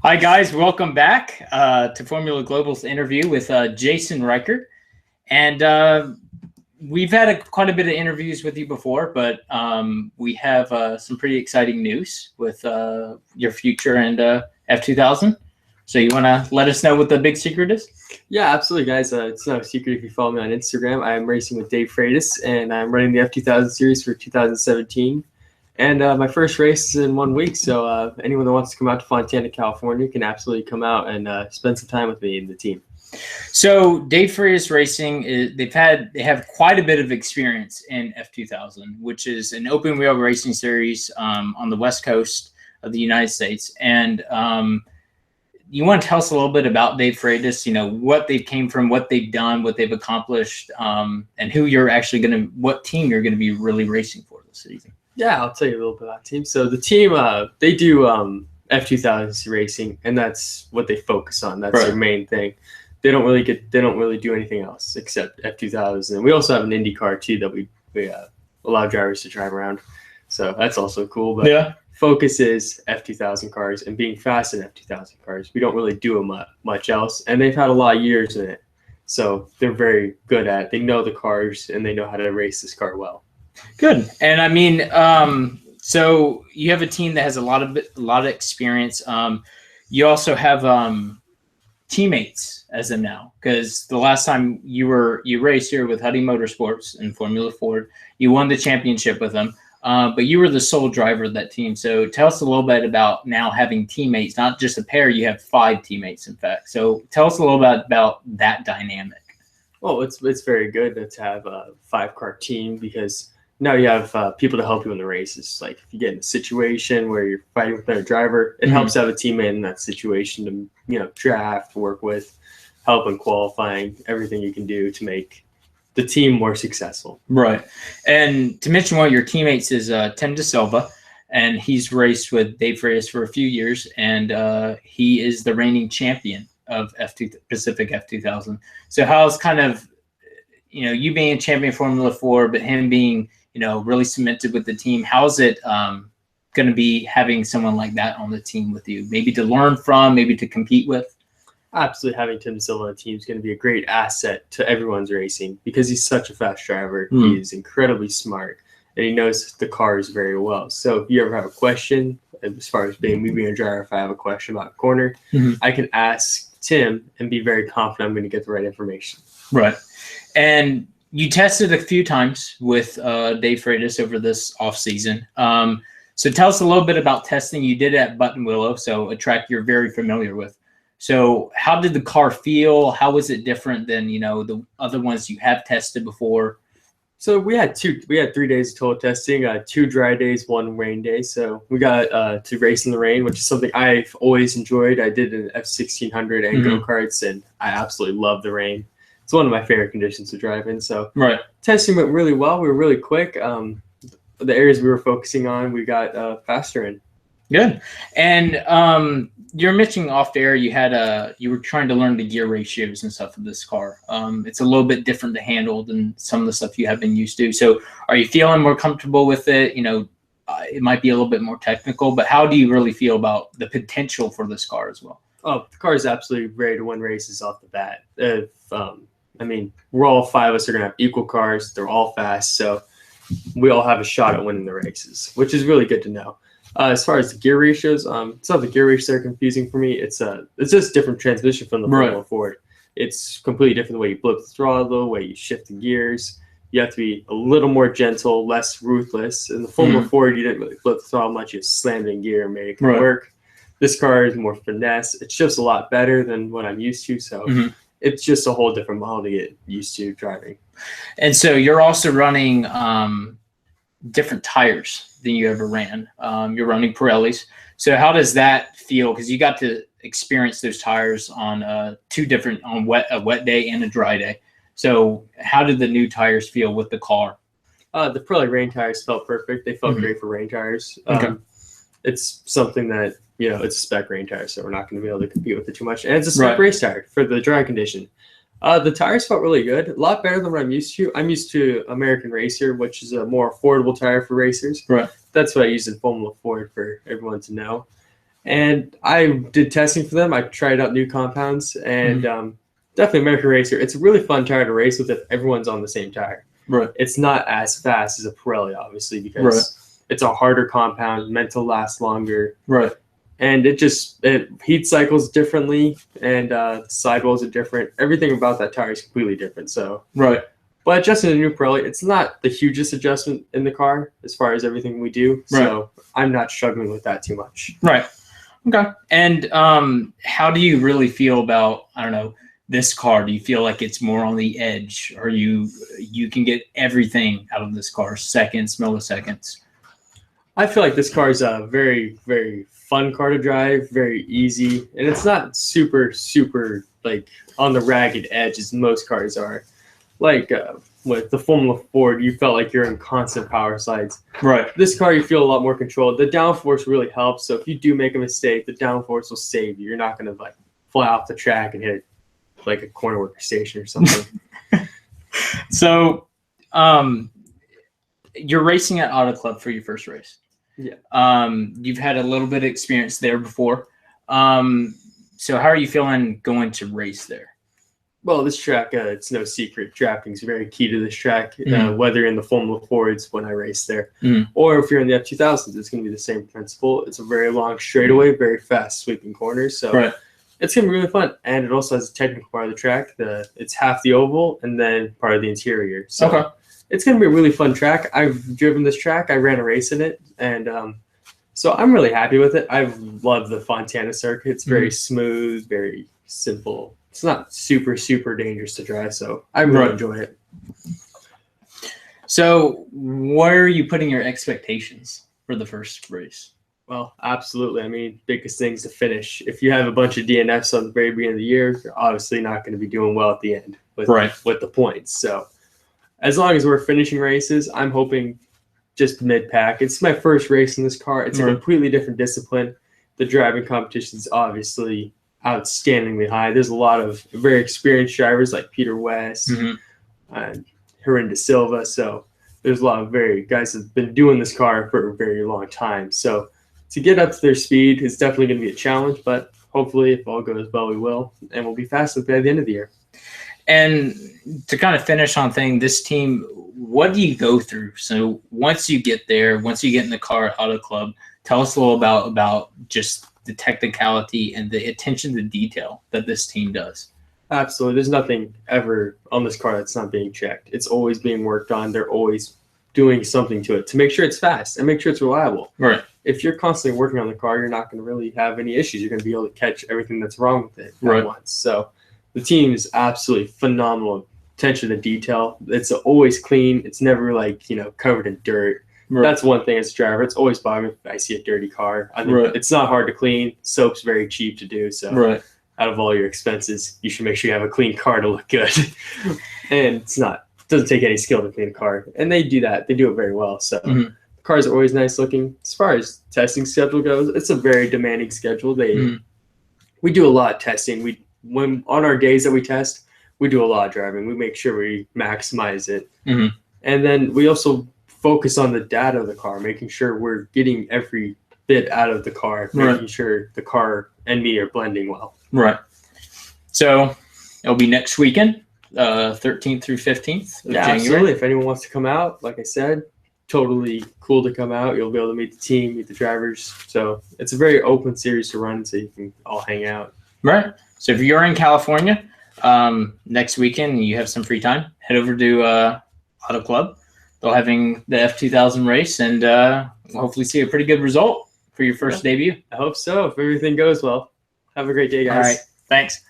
Hi, guys. Welcome back to Formula Global's interview with Jason Reichert. And we've had quite a bit of interviews with you before, but we have some pretty exciting news with your future and F2000. So you want to let us know what the big secret is? Yeah, absolutely, guys. It's no secret if you follow me on Instagram. I'm racing with Dave Freitas, and I'm running the F2000 series for 2017. And my first race is in 1 week, so anyone that wants to come out to Fontana, California can absolutely come out and spend some time with me and the team. So Dave Freitas Racing, they have quite a bit of experience in F2000, which is an open wheel racing series on the West Coast of the United States. And you want to tell us a little bit about Dave Freitas, what they came from, what they've done, what they've accomplished, and who you're actually what team you're going to be really racing for this season. Yeah, I'll tell you a little bit about the team. So the team, they do F2000 racing, and that's what they focus on. That's their main thing. They don't really do anything else except F2000. And we also have an Indy car too that we allow drivers to drive around. So that's also cool. But yeah, focus is F2000 cars and being fast in F2000 cars. We don't really do much else, and they've had a lot of years in it. So they're very good at it. They know the cars and they know how to race this car well. Good. And I mean, so you have a team that has a lot of experience. You also have teammates as of now, because the last time you raced here with Huddy Motorsports in Formula Ford, you won the championship with them. But you were the sole driver of that team. So tell us a little bit about now having teammates, not just a pair. You have 5 teammates, in fact. So tell us a little bit about that dynamic. Well, it's very good to have a 5-car team, because now you have people to help you in the races. Like if you get in a situation where you're fighting with another driver, it helps to have a teammate in that situation to draft, work with, help in qualifying, everything you can do to make the team more successful. Right. And to mention one of your teammates is Tim DeSilva, and he's raced with Dave Freitas for a few years, and he is the reigning champion of Pacific F2000. So how's kind of, you being a champion Formula 4, but him being, really cemented with the team, how's it going to be having someone like that on the team with you, maybe to learn from, maybe to compete with? Absolutely, having Tim Silva on the team is going to be a great asset to everyone's racing, because he's such a fast driver. He's incredibly smart, and he knows the cars very well. So if you ever have a question, as far as me being a driver, if I have a question about a corner, I can ask Tim and be very confident I'm going to get the right information. Right. And you tested a few times with Dave Freitas over this off season. So tell us a little bit about testing. You did it at Button Willow, so a track you're very familiar with. So how did the car feel? How was it different than, the other ones you have tested before? So we had 3 days of total testing, 2 dry days, 1 rain day. So we got to race in the rain, which is something I've always enjoyed. I did an F1600 and go-karts, and I absolutely love the rain. It's one of my favorite conditions to drive in. So testing went really well. We were really quick. The areas we were focusing on, we got faster in. Good. And you're mentioning off air, you were trying to learn the gear ratios and stuff of this car. It's a little bit different to handle than some of the stuff you have been used to. So are you feeling more comfortable with it? It might be a little bit more technical, but how do you really feel about the potential for this car as well? Oh, the car is absolutely ready to win races off the bat. We're all 5 of us are going to have equal cars. They're all fast, so we all have a shot at winning the races, which is really good to know. As far as the gear ratios, it's not the gear ratios that are confusing for me. It's just different transmission from the Formula Ford. It's completely different the way you flip the throttle, the way you shift the gears. You have to be a little more gentle, less ruthless. In the Formula Ford, you didn't really flip the throttle much. You just slammed in gear and made it work. This car is more finesse. It's just a lot better than what I'm used to. So it's just a whole different model to get used to driving. And so you're also running different tires than you ever ran. You're running Pirellis. So how does that feel? Because you got to experience those tires on 2 different, on a wet day and a dry day. So how did the new tires feel with the car? The Pirelli rain tires felt perfect. They felt great for rain tires. It's something that, it's a spec rain tire, so we're not going to be able to compete with it too much. And it's a spec race tire for the dry condition. The tires felt really good, a lot better than what I'm used to. I'm used to American Racer, which is a more affordable tire for racers. That's what I use in Formula Ford for everyone to know. And I did testing for them. I tried out new compounds, and definitely American Racer. It's a really fun tire to race with if everyone's on the same tire. Right. It's not as fast as a Pirelli, obviously, because it's a harder compound, meant to last longer. Right. And it heat cycles differently, and sidewalls are different. Everything about that tire is completely different. So right. But adjusting to the new Pirelli, it's not the hugest adjustment in the car as far as everything we do. So I'm not struggling with that too much. Right. Okay. And how do you really feel about, I don't know, this car? Do you feel like it's more on the edge, or you can get everything out of this car, seconds, milliseconds? I feel like this car is a very, very fun car to drive, very easy, and it's not super, super like on the ragged edge as most cars are. Like with the Formula Ford, you felt like you're in constant power slides. Right. This car, you feel a lot more controlled. The downforce really helps. So if you do make a mistake, the downforce will save you. You're not going to like fly off the track and hit like a corner worker station or something. So you're racing at Auto Club for your first race. Yeah. You've had a little bit of experience there before. So how are you feeling going to race there? Well, this track, it's no secret. Drafting is very key to this track, whether in the Formula Fords when I race there, or if you're in the F2000s, it's going to be the same principle. It's a very long straightaway, very fast sweeping corners. So it's going to be really fun. And it also has a technical part of the track. It's half the oval and then part of the interior. So it's going to be a really fun track. I've driven this track. I ran a race in it. And so I'm really happy with it. I've loved the Fontana circuit. It's very smooth, very simple. It's not super, super dangerous to drive, so I really enjoy it. So where are you putting your expectations for the first race? Well, absolutely. I mean, biggest things to finish. If you have a bunch of DNFs on the very beginning of the year, you're obviously not going to be doing well at the end with the points. So as long as we're finishing races, I'm hoping just mid-pack. It's my first race in this car. It's a completely different discipline. The driving competition is obviously outstandingly high. There's a lot of very experienced drivers like Peter West and Heren de Silva. So there's a lot of guys that have been doing this car for a very long time. So to get up to their speed is definitely going to be a challenge, but hopefully if all goes well, we will, and we'll be fast by the end of the year. And to kind of finish on this team, what do you go through? So once you get there, once you get in the car at Auto Club, tell us a little about just the technicality and the attention to detail that this team does. Absolutely. There's nothing ever on this car that's not being checked. It's always being worked on. They're always doing something to it to make sure it's fast and make sure it's reliable. Right. If you're constantly working on the car, you're not going to really have any issues. You're going to be able to catch everything that's wrong with it at once. So the team is absolutely phenomenal. Attention to detail. It's always clean. It's never like, covered in dirt. That's one thing as a driver. It's always bothering me if I see a dirty car. I mean, it's not hard to clean. Soap's very cheap to do. So out of all your expenses, you should make sure you have a clean car to look good. And it doesn't take any skill to clean a car. And they do that. They do it very well. So the cars are always nice looking. As far as testing schedule goes, it's a very demanding schedule. We do a lot of testing. When on our days that we test, we do a lot of driving. We make sure we maximize it. And then we also focus on the data of the car, making sure we're getting every bit out of the car, making sure the car and me are blending well. Right. So it'll be next weekend, 13th through 15th of January. Absolutely. If anyone wants to come out, like I said, totally cool to come out. You'll be able to meet the team, meet the drivers. So it's a very open series to run, so you can all hang out. Right. So if you're in California next weekend and you have some free time, head over to Auto Club. They're having the F2000 race, and we'll hopefully see a pretty good result for your first debut. I hope so. If everything goes well. Have a great day, guys. All right. Thanks.